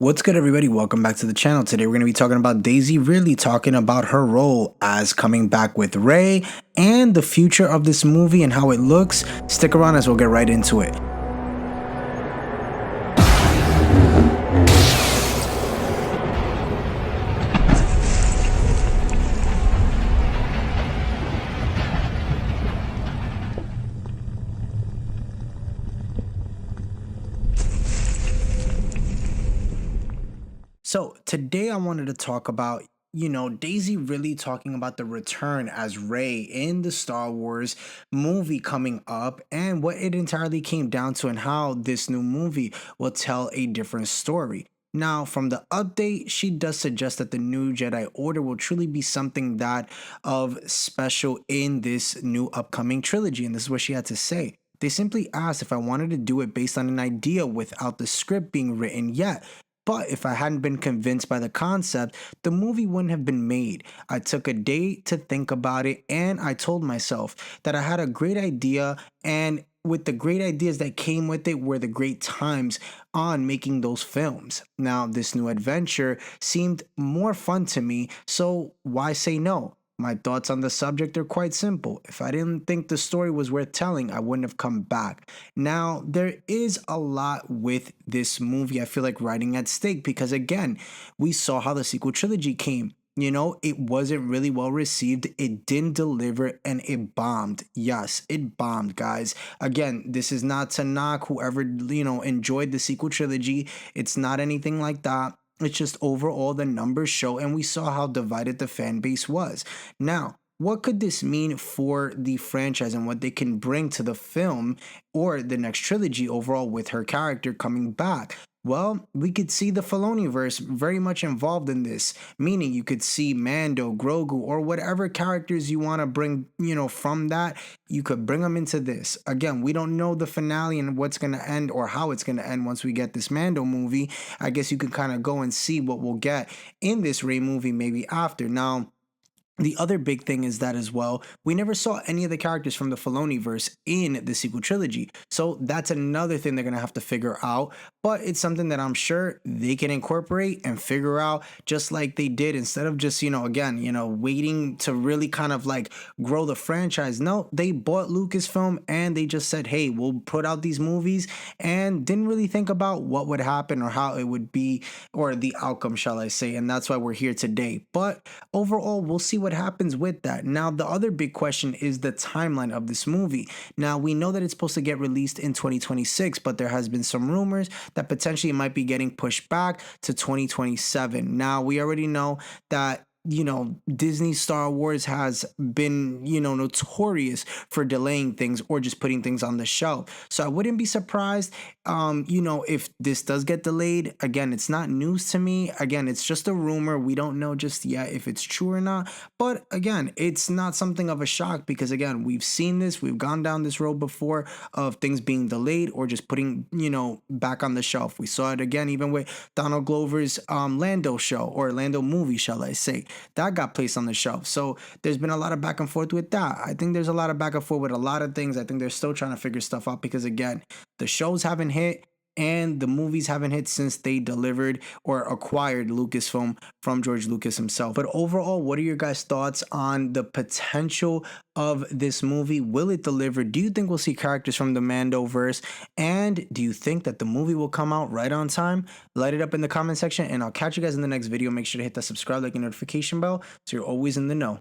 What's good, everybody? Welcome back to the channel. Today we're going to be talking about Daisy Ridley, talking about her role as coming back with Rey and the future of this movie and how it looks. Stick around as we'll get right into it. So today I wanted to talk about, Daisy really talking about the return as Rey in the Star Wars movie coming up and what it entirely came down to and how this new movie will tell a different story. Now, from the update, she does suggest that the new Jedi Order will truly be something that of special in this new upcoming trilogy. And this is what she had to say. They simply asked if I wanted to do it based on an idea without the script being written yet. But if I hadn't been convinced by the concept, the movie wouldn't have been made. I took a day to think about it and I told myself that I had a great idea, and with the great ideas that came with it were the great times on making those films. Now, this new adventure seemed more fun to me, so why say no? My thoughts on the subject are quite simple. If I didn't think the story was worth telling, I wouldn't have come back. Now, there is a lot with this movie, I feel like, writing at stake because, again, we saw how the sequel trilogy came. It wasn't really well received. It didn't deliver and it bombed. Yes, it bombed, guys. Again, this is not to knock whoever, enjoyed the sequel trilogy. It's not anything like that. It's just overall the numbers show, and we saw how divided the fan base was. Now, what could this mean for the franchise and what they can bring to the film or the next trilogy overall with her character coming back? Well, we could see the Filoniverse very much involved in this, meaning you could see Mando, Grogu, or whatever characters you want to bring, from that, you could bring them into this. Again, we don't know the finale and what's going to end or how it's going to end once we get this Mando movie. I guess you can kind of go and see what we'll get in this Rey movie maybe after. Now, the other big thing is that as well, we never saw any of the characters from the Filoniverse in the sequel trilogy. So that's another thing they're going to have to figure out. But it's something that I'm sure they can incorporate and figure out just like they did instead of just, waiting to really kind of like grow the franchise. No, they bought Lucasfilm and they just said, hey, we'll put out these movies, and didn't really think about what would happen or how it would be or the outcome, shall I say. And that's why we're here today. But overall, we'll see what happens with that. Now, the other big question is the timeline of this movie. Now, we know that it's supposed to get released in 2026, but there has been some rumors that potentially it might be getting pushed back to 2027. Now, we already know that Disney Star Wars has been, notorious for delaying things or just putting things on the shelf. So I wouldn't be surprised, if this does get delayed. Again, it's not news to me. Again, it's just a rumor. We don't know just yet if it's true or not. But again, it's not something of a shock because, again, we've seen this. We've gone down this road before of things being delayed or just putting, back on the shelf. We saw it again, even with Donald Glover's Lando show or Lando movie, shall I say. That got placed on the shelf. So there's been a lot of back and forth with that. I think there's a lot of back and forth with a lot of things. I think they're still trying to figure stuff out because, again, the shows haven't hit and the movies haven't hit since they delivered or acquired Lucasfilm from George Lucas himself. But overall, what are your guys' thoughts on the potential of this movie? Will it deliver? Do you think we'll see characters from the Mandoverse? And do you think that the movie will come out right on time? Light it up in the comment section, and I'll catch you guys in the next video. Make sure to hit that subscribe, like, and notification bell so you're always in the know.